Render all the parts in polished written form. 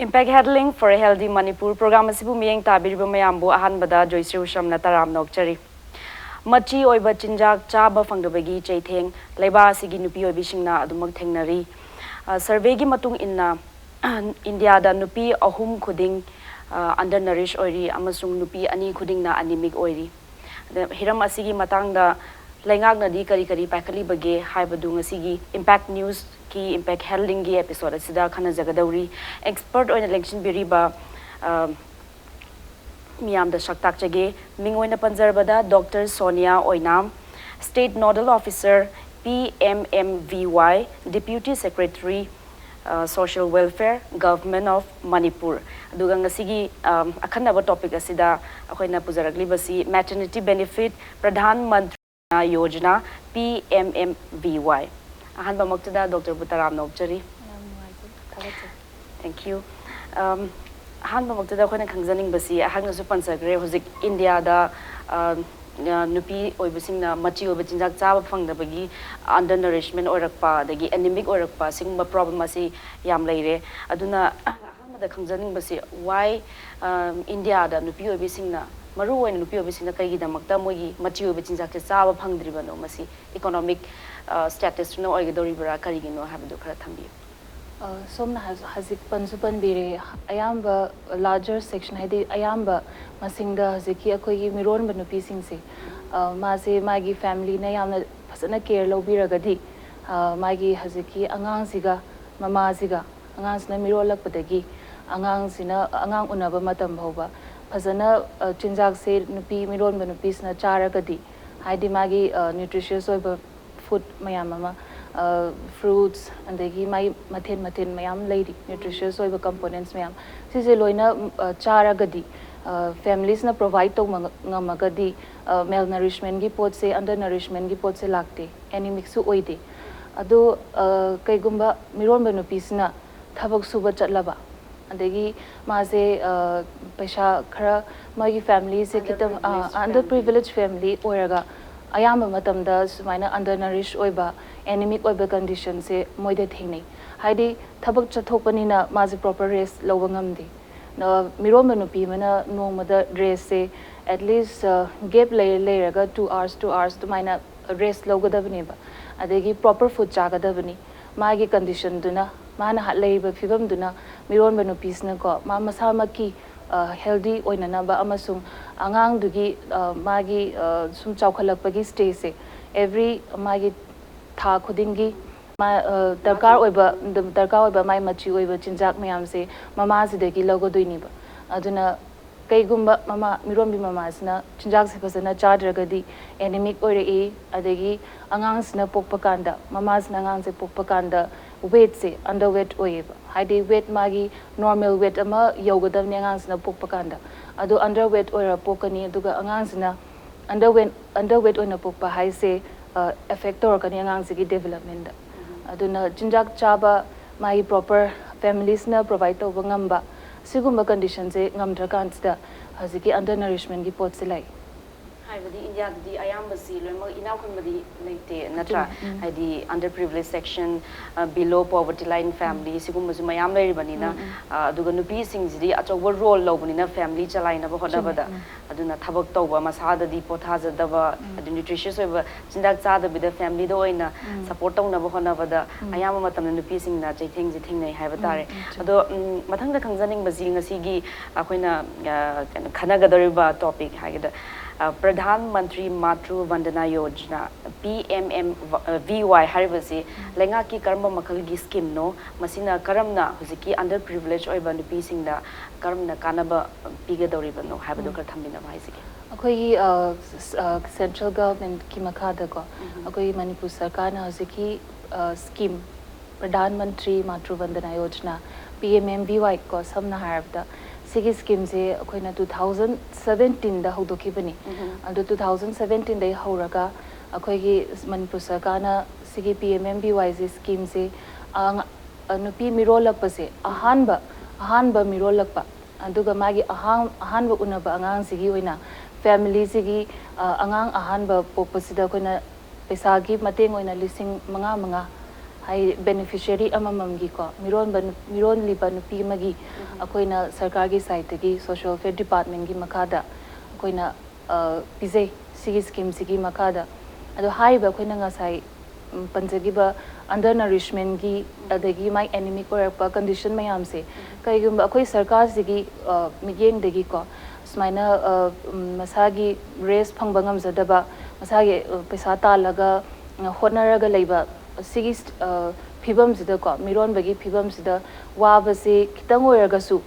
Impact Handling for a Healthy Manipur program asibu miyeng tabiriba mayambu ahanbada Joyce Ushamna taram nokchari. Machi oiba chinjak chaba fangdabagi chaitheng laiba asigi nupi oibisingna adumak thengnari. Survey gi matung inna India da nupi ahum khuding undernourished oiri amasung nupi ani khuding na anemic oiri. Hiram asigi matangda laingak nadi kari kari pakali bage haibadu ngasigi Impact News ki Impact Handling gi episode asida khana jagadauri expert oina election biriba miyam da shaktak jage mingoina panjarbada Dr. Sonia Oinam State Nodal Officer PMMVY Deputy Secretary Social Welfare Government of Manipur aduga ngasigi akhanaba topic asida akoina pujaragli basi maternity benefit Pradhan Mantri Yojana PMMVY ahanba maktada Dr. Butaram Nokchari. Thank you. Ahanba maktada akoina khangjaning basi ahangna su pansagre hozik India da nupi oibasingna machi oiba chinjak chaba phangdabagi undernourishment oirakpa dagi anemic oirakpa singba problem asi yam leire aduna ahanba da khangjaning basi why India da nupi oibasingna maru oina nupi oibasingna kaigi damakta mogi machi oiba chinjak chaba phangdribano masi economic status no oigadoribara karigino habdu khara thambi somna hazik pansupan bire ayamba larger section haidi ayamba masingda haziki akoigi miron banupi singse mase magi family na yamna phasana care lobiragadi magi haziki angang siga mama siga angang sina mirolak padagi angang sina angang unaba matam bhauba phasana chinjak se nupi miron banupi sina charagadi haidi magi nutritious oiba food mayam ama fruits and the my mathin mayam lady nutritious oiba components mayam sise loina charagadi families na provide to ngamagadi malnourishment gi pot se undernourishment gi pot se lakte anemic su oide ado kaigumba miron banupi na thabak suba chatlaba adegi maase paisa khara magi family se kitam underprivileged family oraga ayamba matamda sumaina undernourished oiba anemic oiba condition se moide thingnei haidi thabak chathokpanina maji proper rest loba ngamdi na miroma nupi mana nongmada rest se at least gap layer 2 hours tumaina rest logadabani ba adegi proper food chagadabani magi condition duna mana hatlaiba fibam duna miroma nupi na ko ma masamaki healthy oina ba amasung angang dugi magi sum chawkhalakpagi stage se every magi tha khudingi ma darkar oiba mai machi oiba chinjak mayam se mama sidagi logodoini ba aduna kaigumba mama mirombi mama sina chinjak se phasana chadragadi anemic oire e adagi angang sina pokpakanda mama sina angang se pokpakanda weight se underweight oiba haidi weight magi normal weight ama yogadamni angang sina pokpakanda adu underweight oira pokani aduga angang sina underweight oina pokpa haise affect orkani angang sigi development aduna chinjak chaba mai proper families na provide to ngamba sigumba conditions e ngamdra kansda haziki undernourishment gi pot silai haibadi India di ayambasi loima inaw khunbadi leite natra haidi underprivileged section below poverty line family sigumbasu mayam leiribani na aduga nupi singji achoba role lobani na family chalaina ba hodabada aduna thabak tawba masada di pothaja daba adu nutritious oiba chindak chada bida family do oina support tawna ba honabada ayama matamna nupi singna chaitheng ji thingnai haiba tare ado mathangda khangjaning baji ngasigi akoina khanagadoriba topic haigada Pradhan Mantri Matru Vandana Yojana PMMVY haribasi lenga ki karma makalgi scheme no masina karamna huziki underprivileged oiba nupi singda karamna kanaba pigadoriba no habadu kar thambina bhaisiki akoi central government ki makhada ko akoi Manipur sarkar na huziki scheme Pradhan Mantri Matru Vandana Yojana PMMVY ko samna harabda sigi scheme se akoina 2017 da hodokibani adu 2017 dai horaga akoigi Manipur sarkar na sigi PMMVY scheme se nupi mirolakpa se ahanba mirolakpa aduga magi ahanba unaba angang sigi oina family sigi angang ahanba pokpasida koina pesa gi mateng oina lising manga hai beneficiary amamamgi ko miron liba nupi magi akoina sarkar gi site gi social welfare department gi makada akoina pizai sigi scheme sigi makada ado hai ba akoina ngasai panjagi ba undernourishment gi adagi mai anemic or condition mayam se kaigumba akoi sarkar sigi migeng degi ko smaina masagi raise phangba ngamjadaba masagi paisa talaga hotnaraga leiba sigi phibam sida ko miron bagi phibam sida wabase kitang oiragasu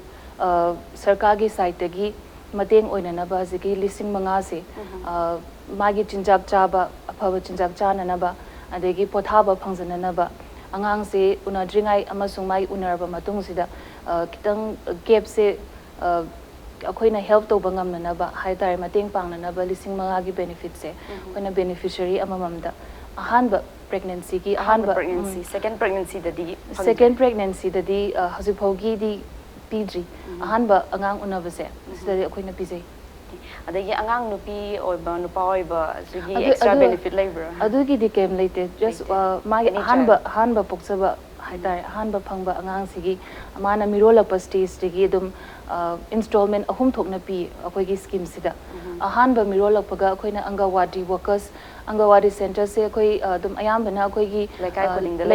sarkar gi site gi mateng oinana ba sigi lising manga se magi chinjak chaba afaba chinjak chana na ba adegi pothaba phangjanana ba angang se unadringai amasung mai unarba matung sida kitang gap se akoina help to bangam na ba haitare mateng pangna na ba lising manga gi benefit se koina beneficiary amamamda ahanba pregnancy gi ahanba pregnancy second pregnancy dadi hajiphogi di pidri ahanba angang unaba se sida akoina pijai adagi angang nupi oiba nupa oiba sigi extra benefit labor adugi di kem late just mai hanba poksaba haitare hanba phangba angang sigi amana mirolapa stage digi dum installment ahum thokna pi akoi gi scheme sida ahanba mirolapa ga akoina angawadi workers angawadi center se akoi dum ayam bana akoi gi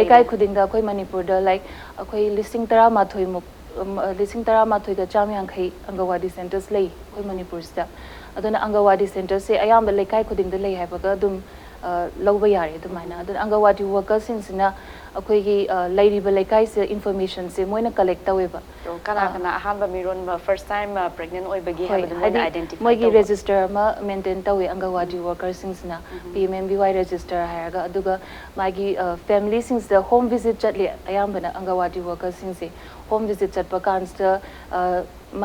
laikai khudingda akoi manipur da like akoi listing tara mathoi muk listing tara mathoi ga chamyang khai angawadi centers lei akoi manipur sta aduna angawadi center se ayam ba laikai khudingda lei haiba ga dum lauba yare dumaina aduna angawadi workers sina akoi gi lairiba laikai se information se moina collect taweba kana ahanba miron ba first time pregnant oibagi haiba moina identify moi gi register ma maintain tawe angawadi workers sina PMMBY register haraga aduga magi family sings the home visit chatli ayam bana angawadi workers sing se home visit chatpa kansta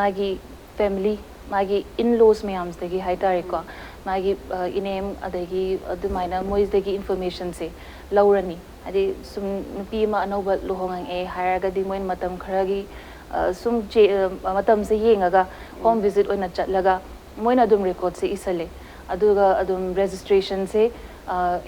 magi family magi in-laws mayams dagi haitare ko magi inem adagi adumaina mois dagi information se laurani adi sum nupi ma anoba lohongang e haraga di moin matam kharagi sum matam se yengaga home visit oina chatlaga moina dum record se isale aduga adum registration se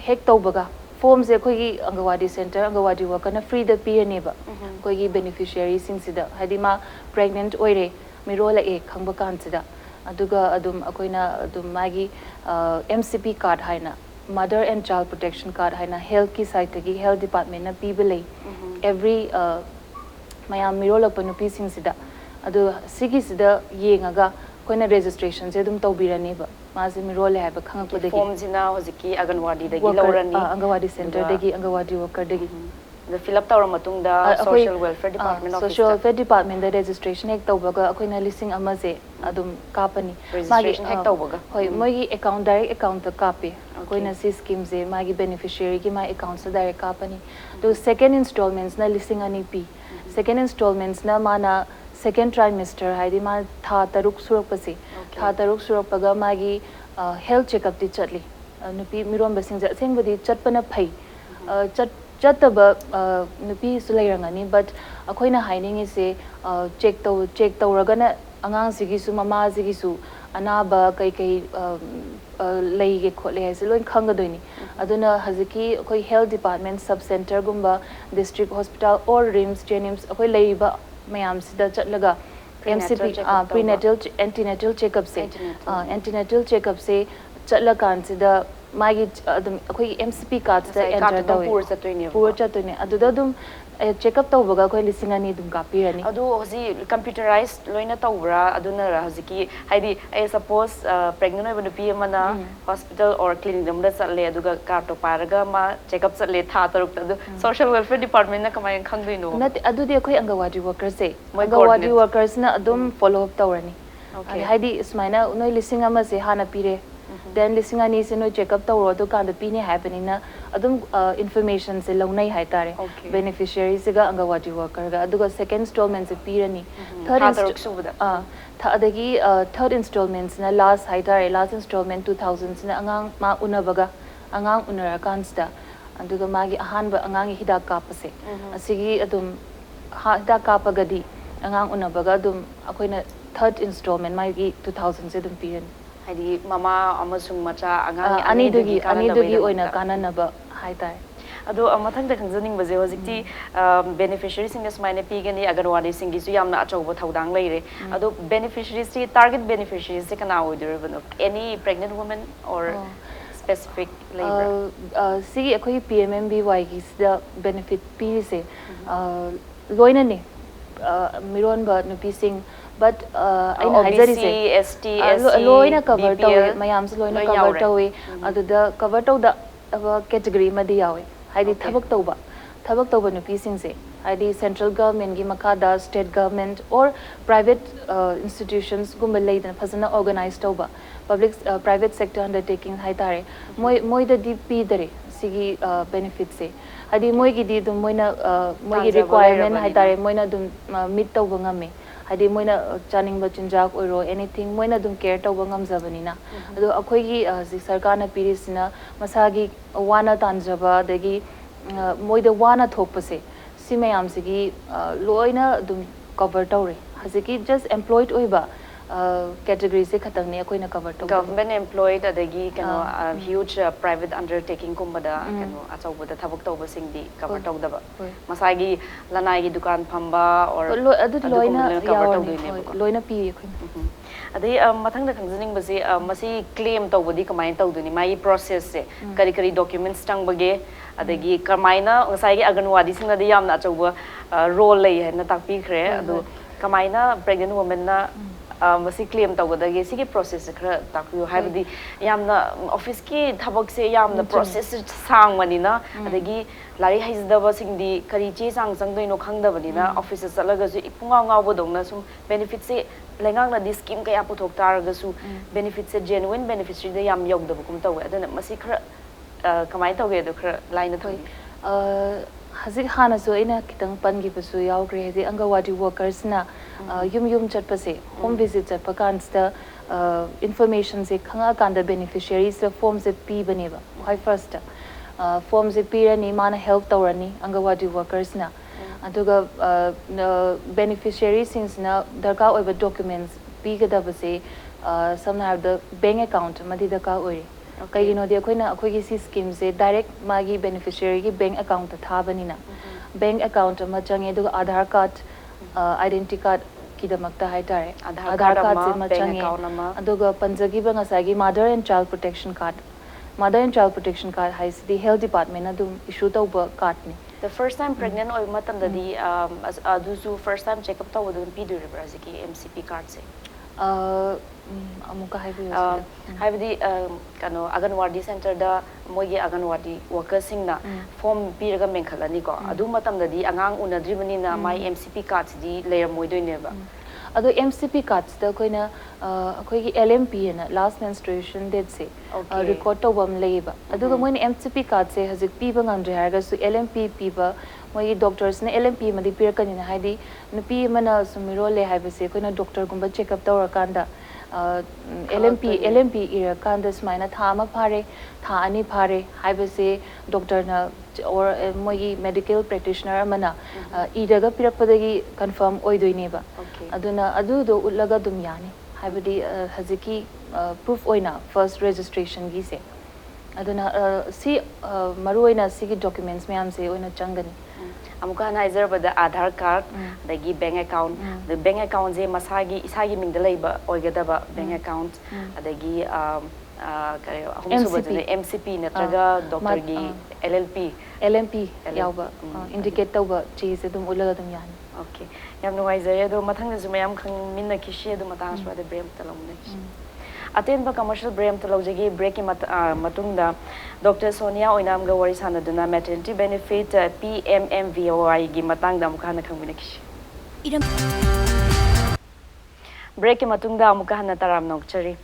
hek tawbaga form se khoi angawadi center angawadi worker na free da pne ba khoi beneficiary sing sida hadi ma pregnant oire mirola e khangba kan sida aduga adum akoina adum magi MCP card haina mother and child protection card haina health ki site gi health department na pibelei every mayam mirola panupi sing sida adu sigi sida yengaga koina registration se dum tawbirani ba mazi mirole haiba khangakpa degi form jina hojiki aganwadi dagi laurani angawadi center degi angawadi worker degi the fill up tawra matung da social welfare department office social welfare department da registration ek tawbaga akoina listing amaze adum kapani registration ek tawbaga hoi mogi account direct account ta kape akoina si scheme je magi beneficiary ki my account sa direct kapani to second installments na listing ani pi second installments na mana second trimester haidi ma tha taruk surak pasi tha taruk surak paga magi health checkup ti chatli nupi mirom basing ja sengbadi chatpana phai chataba nupi sulairangani but akoina haining ise check tawragana angang sigi su mama sigi su anaba kai leige khole haise loin khangadoini aduna haziki akoi health department sub center gumba district hospital or rims jenims akoi leiba mayam sida chatlaga MCP prenatal antenatal checkup se antenatal checkup se chatla kan sida magi adum akoi MCP card da enter dawe pur chatone aduda dum checkup tawbaga koi lisingani dum kapirani adu hoji computerized loina tawbra aduna hojiki haidi I suppose pregnant oiba nupi amana hospital or clinic damda chatle aduga card to paraga ma checkup chatle tha taruk adu social welfare department na kamai khangdoino nat adudi akoi angawadi workers se angawadi workers na adum follow up tawrani haidi ismaina noi lisingama se hana pire then lisingani se no checkup tawro to kan da pine happening na adum information se launai haitare beneficiary se ga angawadi worker ga aduga second installment se pirani third installments na last haitare last installment 2000s na angang ma unabaga angang unara kansta aduga magi ahanba angang hidak kapase asigi adum hidak kapagadi angang unabaga adum akoina third installment magi 2000s se dum pirani haidi mama amasung macha angang ani dugi oina kananaba haitare ado amathang da khangjaning baje hojikti beneficiaries sing smaine pigani agarwadi singi su yamna achauba thaudang leire ado beneficiaries ti target beneficiaries se kana oidur any pregnant woman or specific labor sigi akhoi PMMBY gi da benefit pi se loina ne miron ba nupi sing but aina haizari se ST SC loina cover tawe mayam se loina cover tawe adu da cover taw da category ma di yawe haidi thabak tawba nupi sing se haidi central government gi makada state government or private institutions gumba leidan phasana organized tawba public private sector undertaking haitare moi da DP dare sigi benefit se haidi moi gi di dum moina moi gi requirement haitare moina dum meet tawba ngame haidi moina chaning ba chinjak oiro anything moina dum care tawba ngam jabanina ado akhoi gi ji sarkar na pirisina masagi wana tanjaba dagi moida wana thokpase simayam sigi loina dum cover tawre haziki just employed oiba category se khatang ne akoina cover taw government employed adagi kano huge private undertaking kumbada kano achauba da thabak tawba sing di cover taw daba masagi lanai gi dukan phamba or adu loina cover taw doine loina pi akoina adai mathang da khangjaning base masi claim tawbadi kamai taw duni mai process se kari kari documents tang bage adagi kamaina ngasai gi aganwadi sing da yamna achauba role lei na takpi khre adu kamaina pregnant woman na masi claim tawgadagi sigi process khra takyu haibdi yamna office ki thabak se yamna process sang manina adagi lari haizda singdi kari che sang sang doino khangda banina office salaga su ipunga ngaw bodongna sum benefit se lengang na this scheme kaya puthok taraga su benefit se genuine beneficiary da yam yogda bukum tawe adana masi khra kamai tawge do khra line thoi hazik hana so ina kitang pangi pasu yaw gre de angawadi workers na yum chatpase home visit chatpa kansta information se khanga kanda beneficiaries the forms se p baneba why first forms se p ni mana help tawrani angawadi workers na aduga beneficiaries since na darka oiba documents p gadabase some have the bank account madi daka oi kaigino de akoina akoigi si scheme se direct magi beneficiary gi bank account ta thabanina bank account ma change du aadhar card identity card ki damakta haitare aadhar card se ma change aduga panjagi ba ngasagi mother and child protection card has the health department na dum issue tawba card ni the first time pregnant oy matam da di adusu first time check up tawdu pi du rebraziki MCP card se amuka haibdi kano aganwadi center da moigi aganwadi workers sing na form piraga menkhalani ko adu matam da di angang unadribani na my MCP cards di layer moidoi ba ado MCP cards da koina akoigi LMP na last menstruation date se record to bam leiba adu ga moina MCP card se hazik pi ba ngandre harga su LMP pi ba moi doctors ne LMP madi pirakani na haidi nupi mana sumiro le haibase koina doctor gumba check up tawra kanda LMP ira kanda smaina thama phare tha ani phare haibase doctor na or moi medical practitioner mana iraga pirakpadagi confirm oidoine ba aduna adu do ulaga dum yani haibadi haziki proof oina first registration gi se aduna si maruina sigi documents mayam se oina changani amuka naizer bada aadhar card dagi bank account the bank account je masagi isagi mingda leiba oigadaba bank account adagi MCP natraga doctor gi LMP yauba indicate tawba cheese dum ulaga dum yani okay yam nuwaizare do mathang na zumayam khang minna kishi do matang swada brem talomne atenba commercial brem talojagi break ki matungda Dr. Sonia Oinam ga wari sanaduna maternity benefit PMMVY gi matangda mukhana khangmina kishi break ki matungda mukhana taram nokchari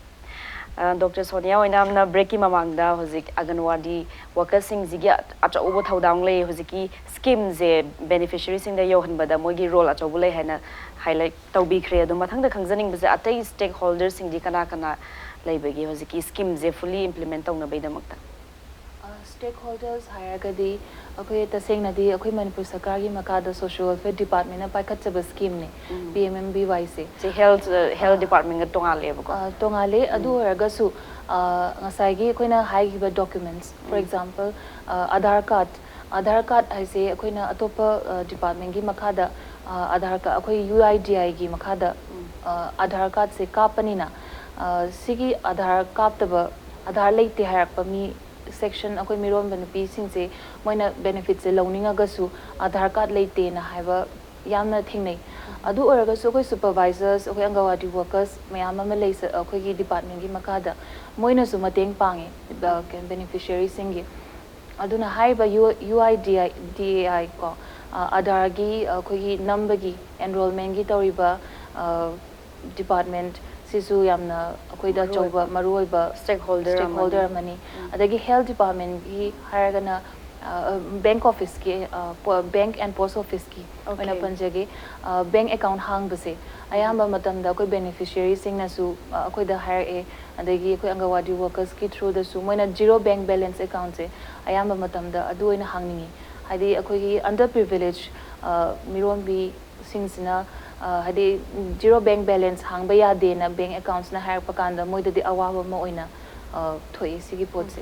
Dr. Sonia Oinam na break ki mamangda hozik aganwadi workers sing zigi acha ubo thaudang le hoziki scheme je beneficiary sing da yohan bada mogi role acha ubule hena highlight tawbi khre do mathangda khangjaning base atai stakeholders sing di kana laibagi hoziki scheme je fully implement tawna baidamakta stakeholders hayagadi akhoi taseng nadi akhoi manipur sarkar gi makada social welfare department na paikhat chaba scheme ne PMMBY se health department ga tongale ba tongale adu raga su ngasai gi akhoi na hai gi documents for example aadhar card Aadhaar card haise akoina atopa department gi makhada Aadhaar card akoi UIDI gi makhada Aadhaar card se kapanina sigi Aadhaar kaptaba Aadhaar leite harakpa mi section akoi miron benupi singse moina benefit se loninga gasu Aadhaar card leite na haiba yamna thingnei adu oraga so koi supervisors akoi angawadi workers mayam ama leisa akoi gi department gi makada moina su mateng pange beneficiary singi aduna haiba UIDI ko Aadhaar gi akoi gi number gi enrollment gi tawriba department sisu yamna akoi da chawba maruiba stakeholder mani adagi health department gi haragana bank office ki bank and post office ki oina panjage bank account hang base ayamba matam da koi beneficiary sing na su akoi da hire e adagi koi angawadi workers ki through the su moina zero bank balance account se ayamba matam da adu oina hangningi hadi akoi gi underprivileged miron bi singsina hadi zero bank balance hangba ya de na bank accounts na hire pakanda moida di awawa mo oina thoi sigi potse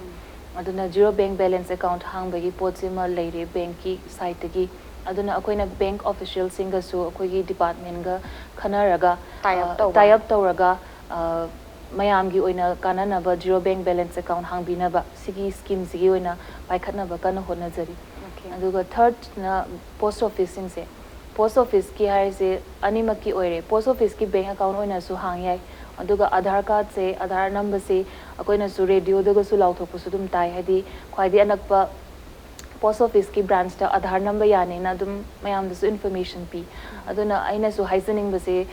aduna zero bank balance account hangbagi potse ma leire bank ki site gi aduna akoina bank official singa su akoi department ga khanaraga tie up tawraga mayam gi oina kanana ba zero bank balance account hangbina ba sigi scheme sigi oina paikhatna ba kana hona jari aduga third na post office singse post office ki haise anima ki oire post office ki bank account oina su hangyai aduga Aadhaar card se Aadhaar number se akoina su radio daga su lauthok su dum tai hadi khwaidi anakpa post office ki branch ta Aadhaar number yani na dum mayam da su information pi aduna aina su haisening base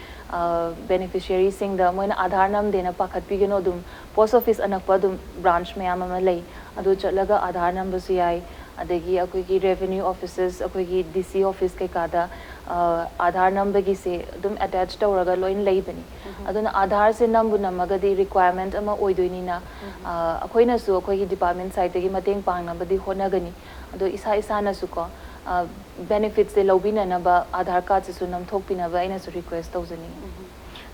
beneficiary sing da moina Aadhaar num de na pakhat pi geno dum post office anakpa dum branch mayam ama lei adu chatlaga Aadhaar number su yai adagi akoi ki revenue offices akoi ki DC office ke kada Aadhaar number gi se dum attached tawraga loin lei bani aduna Aadhaar se number namaga di requirement ama oidoini na akoina su akoi ki department side gi mateng pangna badi honagani ado isa na su ko benefits se lobina na ba Aadhaar card se su nam thokpina ba ina su request tawzani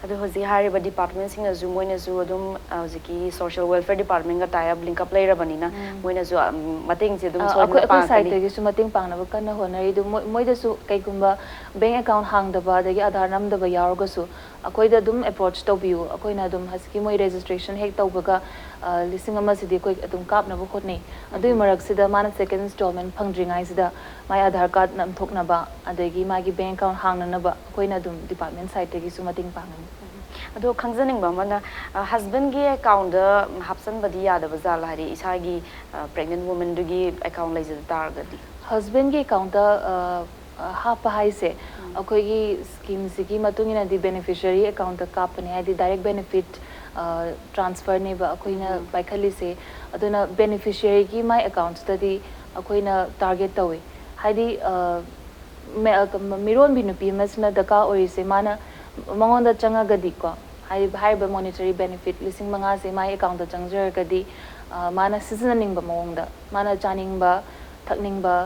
adu hozi hariba department sing azu moina zu adum hoziki social welfare department ga tie up link up layer banina moina zu mating se dum soi na pa side gi su mating pangna ba kana honari du moida su kai kumba bank account hang da ba dagi Aadhaar nam da ba yarga su akoi da dum approach to biu akoi na dum haski moi registration hek to baga lising ama sidi koi dum kap na ba khot nei adu marak sida mana second installment phangdringai sida mai Aadhaar card nam thokna ba adagi magi bank account hang na ba akoi na dum department side gi su mating pangani ado khangjaning ba mana husband gi account da hapsan badi yada bazal hari isa gi pregnant woman du gi account lai jada targadi husband gi account da hapa haise akoi gi scheme sigi matungina di beneficiary account da kapani adi direct benefit transfer ne ba akoi na baikali se aduna beneficiary gi my account study akoi na target tawi hadi miron bi nupi masna daka ori se mana mangonda changa gadi ko haiba monetary benefit lising manga se my account da changjar gadi mana seasoning ba mongda mana chaning ba thakning ba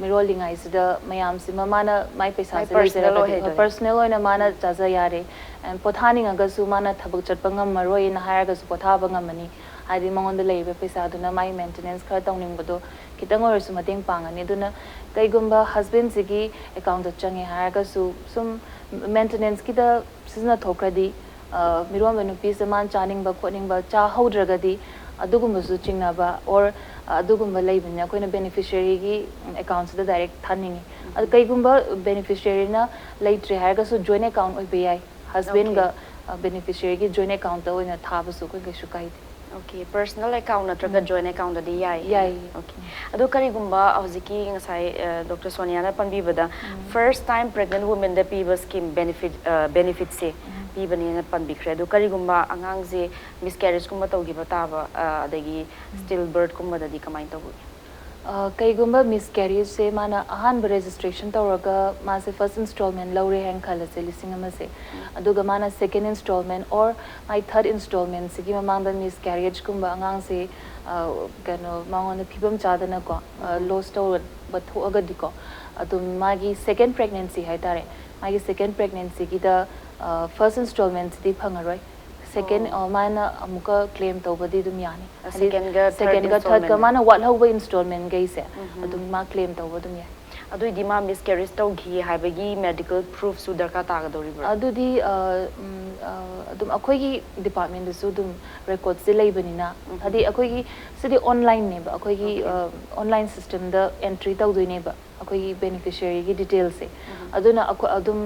mirolling aisida mayam se mana my paisa se personal oina mana chaja yare and pothaning aga su mana thabuk chatpa ngam maroi na haraga su pothaba ngamani hadi mangonda leibe paisa duna my maintenance khara tawning bado kitang or su mating pangani duna kaigumba husband sigi account da change haraga su sum maintenance ki da sizna thokradi mirom benupi saman chaning ba khoning ba cha hodragadi adugumba su chingna ba or adugumba leibnya koina beneficiary gi accounts da direct thaningi ad kaigumba beneficiary na leitre haraga su joint account oi be ai husband ga beneficiary gi joint account da oina thaba su ko su kai okay personal account natraga joint account da yai okay ado kari gumba hoziki ngasai Dr. Sonia na panbi bada first time pregnant women da piba scheme benefit se pibani na panbi khre ado kari gumba angang je miscarriage gumba tawgi bataba adagi stillbirth gumba da di kamai tabu kaigumba miscarriage se mana ahan registration tawraga ma se first installment lawre hang khala se lising ama se aduga mana second installment or my third installment sigi mamang da miscarriage gumba angang se kano mangon phibam chadana ko lost to batho aga diko adu magi second pregnancy hai tare magi second pregnancy gi da first installment di phangaroi second mana amuka claim tawbadi dum yani second ga third ga mana what how installment gai se adum ma claim tawba dum yani adu di ma miscarriage tau gi haibagi medical proof su darka ta ga dori bra adu di adum akoi gi department da su dum records se lei bani na hadi akoi gi sidi online ne ba akoi gi online system da entry tau doi ne ba akoi gi beneficiary gi details se aduna akoi adum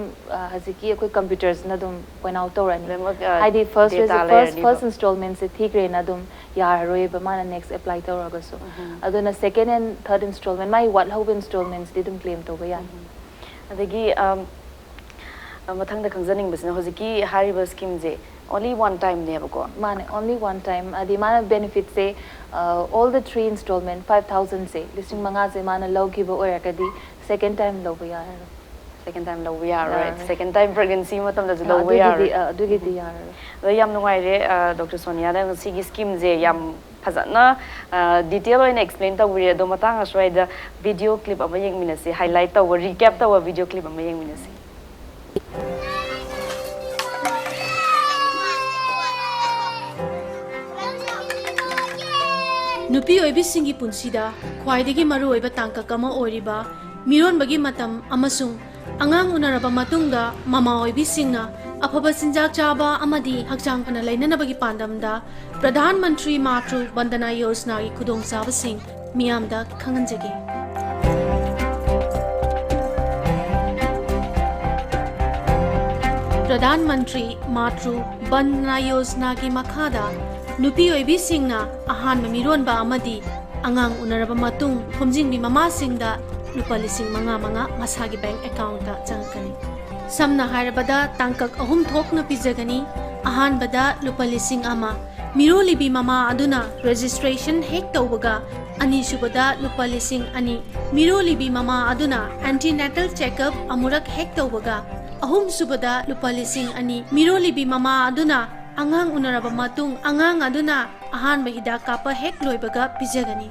haziki akoi computers na dum point out tawrani hadi first installment se thik re na dum yar roi ba mana next apply tawraga so aduna second and third installment mai what how installments di dum claim tawba yan adagi mathang da khangjaning basna hojiki hariba scheme je only one time ne ba mane only one time adi mana benefit se all the three installment 5000 se listing manga se mana low give oira kadi second time low ya second time low ya right second time pregnancy matam da low ya adu gi di ya yam nungai re Dr. Sonia da sigi scheme je yam phajana detail oina explain ta wuri do matang aswai da video clip ama yeng minase highlight ta recap ta video clip ama yeng minase nupi oibi singi punsida khwaidagi maru oiba tangka kama oriba miron bagi matam amasung angang unaraba matungda mama oibi singna afaba sinjak chaba amadi hakchang pana lainana bagi pandamda pradhan mantri matru bandana yojana gi khudong chaba sing miyamda khanganjage pradhan mantri matru bandana yojana gi makhada nupi oibi singna ahan mamiron ba amadi angang unaraba matung khomjingbi mama singda lupa lising manga masagi bank account ta changkani samna hairabada tangkak ahum thokna pijagani ahan bada lupa lising ama mirolibi mama aduna registration hek tawbaga ani subada lupa lising ani mirolibi mama aduna antenatal checkup amurak hek tawbaga ahum subada lupa lising ani mirolibi mama aduna angang unaraba matung angang aduna ahan bahida kapa hek loibaga pijagani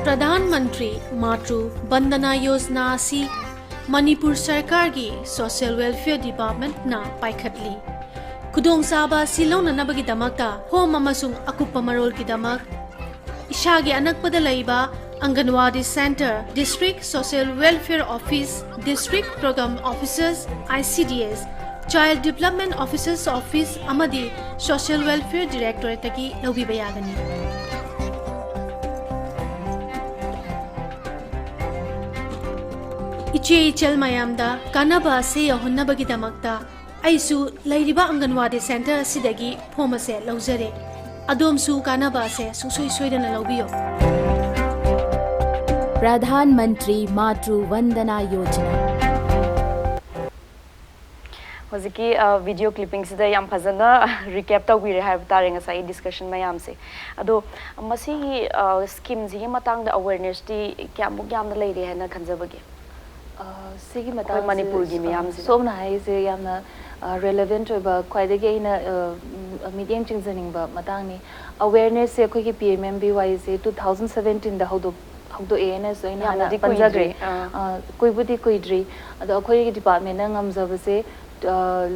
Pradhan Mantri Matru Bandana Yojana asi Manipur Sarkar gi Social Welfare Department na paikhatli Kudong saba silong na nabagi damakta home amasung akupa marol ki damak ishagi anakpada laiba Anganwadi Center District Social Welfare Office District Program Officers ICDS Child Development Officers Office amadi Social Welfare Directorate taki lobi bayagani Iche ichel mayamda kanaba se yahunabagi damakta aisu lairiba Anganwadi Center asidagi phomase laujare adomsu kanaba se susoi soidana laubiyo Pradhan Mantri Matru Vandana Yojana hojiki video clipping sida yam phajana recap ta wire have tare nga sai discussion mayam se ado masi scheme ji matang da awareness ti kyamuk yam na leire hena khanjabage sigi matang Manipur gi miyam se somna hai se yamna relevant oba khwaidagi ina medium chingjaning ba matang ni awareness se khoi ki PMMBY se 2017 da haudo ANS ina hana panjagre koibudi koidri ado khoi ki department na ngamjaba se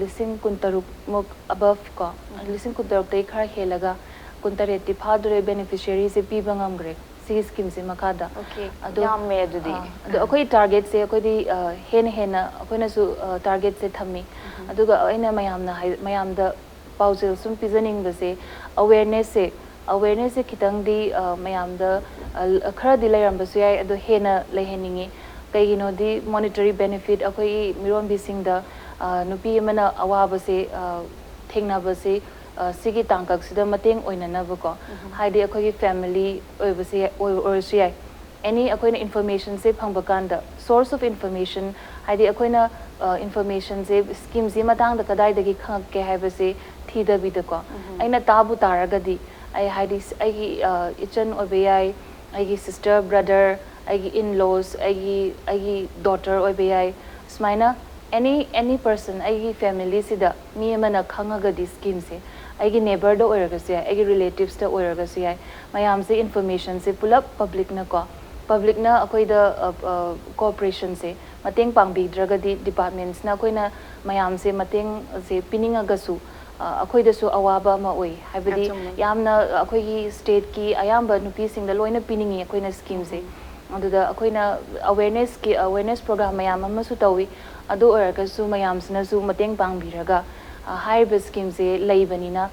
lising kuntaruk mok above ko lising kuntaruk tai khar khelaga kuntare ti phadure beneficiary se pi bangam gre si scheme se makada ado yam me adudi ado akoi target se akoi di hena akoi na su target se thammi aduga aina mayam da pausel sum pizaning ba se awareness se khitang di mayam da khara di lairam ba su yai ado hena leheningi kaigino di monetary benefit akoi miron bising da nupi mana awaba se thengna ba se sigi tangkak sida mateng oina na ba ko haidi akoi family oi ba se oi su yai any akoina information se phangba kanda source of information haidi akoina information se scheme ji matang da kadai dagi khang ke haiba se thida bi da ko aina tabu taraga di ai haidi ai ichan obai ai sister brother ai in-laws ai daughter obai smaina any person ai family sida mi mana khangaga di scheme se ꯑꯩꯒꯤ ꯅꯦꯕꯔꯗ ꯑꯣꯏꯔꯒꯁꯨ ꯌꯥꯏ ꯑꯩꯒꯤ ꯔꯤꯂꯦꯇꯤꯚꯁꯇ ꯑꯣꯏꯔꯒꯁꯨ ꯌꯥꯏ ꯃꯌꯥꯝꯁꯦ ꯏꯟꯐꯣꯔꯃꯦꯁꯟꯁꯦ ꯄꯨꯂꯞ ꯄꯕ꯭ꯂꯤꯛꯅꯀꯣ ꯄꯕ꯭ꯂꯤꯛꯅ ꯑꯩꯈꯣꯏꯗ ꯀooperation mateng pangbidragadi departmentsna akoina mayamse matengse piningagasu akoidasu awaba ama oi haibadi yamna akoigi state ki ayamba nupi singda loina piningi akoina scheme se aduda akoina awareness program mayam amasu tawi adu oragasu mayamsna su mateng pangbiraga haiba scheme se leibanina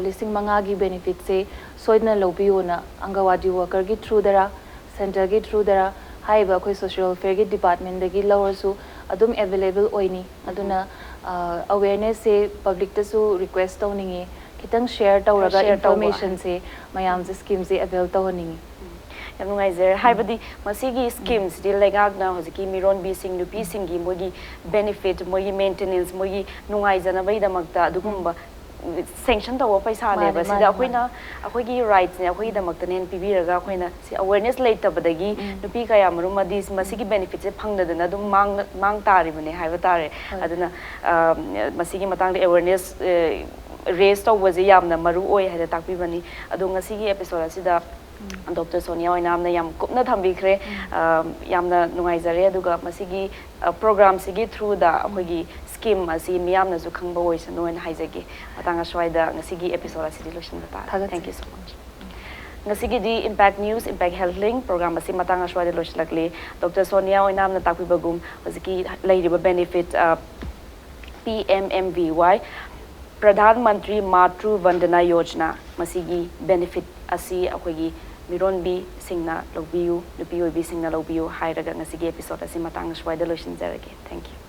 listing mangagi benefit se soidna lobiona angawadi worker gi through dara center gi through dara haiba koi social welfare gi department dagi lowersu adum available oini aduna awareness se public ta su request tawningi kitang share tawraga information se mayam se scheme se avail tawningi yam ngai haibadi masigi schemes di legak na hojiki miron bi sing nupi singi mogi benefit mogi maintenance mogi nungai jana bai damakta adugumba sanction tawa paisa ne ba sida akoina akoigi rights ne akoigi damakta nen pibiraga akoina si awareness later badagi nupi kaya maruma dis masigi benefits se phangdadana dum mang tari bane haiba tare aduna masigi matang de awareness raise to was yamna maru oi haida takpi bani adu ngasigi episode asida Dr. Sonia oinamna yam kupna thambikre yamna nungaizare aduga masigi program sigi through da akoigi scheme asi miyamna su khangba oisanu en haijagi matanga shwaida ngasigi episode asidi lotion bata thank you so much ngasigi di impact news impact health link program asi matanga shwaida loshlakli Dr. Sonia oinamna takpibagum hojiki leiriba benefit PMMVY Pradhan Mantri Matru Vandana Yojana masigi benefit asi akoigi Mironbi singna logbiu nupi oibi singna logbiu hairaga ngasigi episode asi matang shwaida lotion jarage thank you